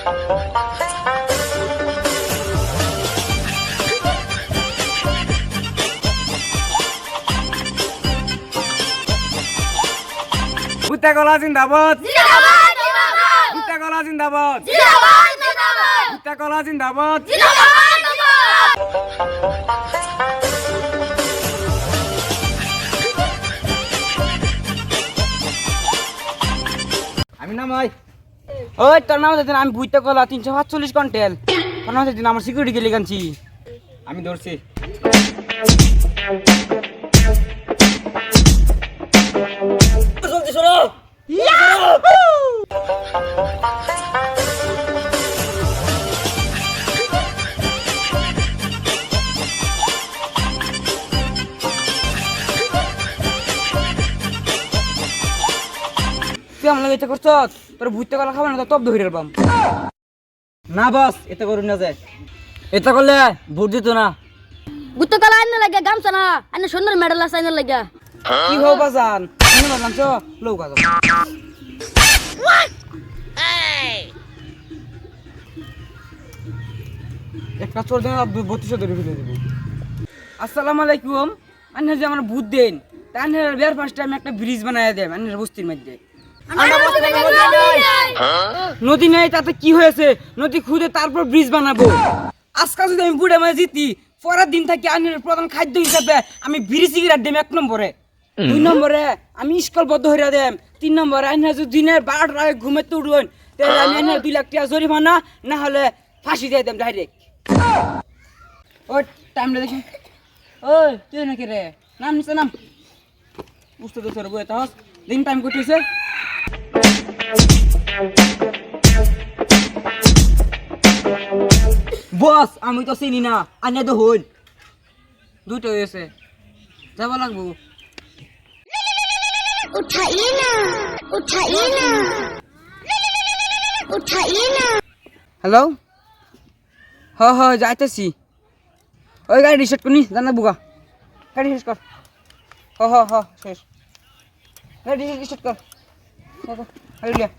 ভুট্টা কলা জিন্দাবাদ, জিন্দাবাদ জিন্দাবাদ, ভুট্টা কলা জিন্দাবাদ, জিন্দাবাদ জিন্দাবাদ, ভুট্টা কলা জিন্দাবাদ। জিন্দাবাদ জিন্দাবাদ। আমি নামাই। ওই তোর নাম দিন, আমি ভুট্টা কলা 347 কুইন্টাল। তোর নাম দিন, আমার সিকিউরিটি গেলে গানছি। আমি ধরছি। জলদি সরো। তুই আমার লাগে এটা করছ, তোর ভুট্টা কলা খাবো না তো তব ধরে পাম না। বস এটা করুন না যায়, এটা করলে ভোট দিত না। গুত্ত কলা আইনে লাগে গামছা না, আইনে সুন্দর মেডেল আছে আইনে লাগে। কি হও বাজান, তুমি বাজান তো লোক আছো। একটা চোর দেন 3200 ধরে ফেলে দেব। আসসালামু আলাইকুম। আন্না যে আমার ভূত দেন, তাই বের ফার্স্ট টাইম একটা ব্রিজ বানায় দেন আন্নার বস্তির মধ্যে। নদী নেই তাতে কি হয়েছে, নদী খুঁড়ে তারপর ব্রিজ বানাবো। আজকে যদি আমি বুড়ে মাঝে জিতি, পরের দিন থেকে আন্নার প্রধান খাদ্য হিসাবে আমি বিড়ি সিগারেট দেম 1 নম্বরে। 2 নম্বরে আমি স্কুল বদ্ধ হইরা দেম। 3 নম্বরে আন্না যদি দিনের 12টার আগে ঘুমাতে উঠবেন, তাহলে আমি আন্নার 2 লাখ টাকা জরিমানা না হলে ফাঁসি দিয়ে দেম ডাইরেক্ট। ওই টাইমটা দেখি। ওই তুই নাকি রে, নাম নিচে নাম। বুঝতে তো সর বই তাহস দিন টাইম করতেছে। বস আমি তো চিনি না, আনে তো হইন দুটো হয়েছে, যাব লাগবো। উঠাইয়ে না, উঠাইয়ে না, উঠাইয়ে না। হ্যালো, হ যাইতেছি। ওই গাড়ি রিসেট করনি জানা বুগা, গাড়ি শেষ কর। হ শেষ, গাড়ি রিসেট কর। গাড়ি লিয়া।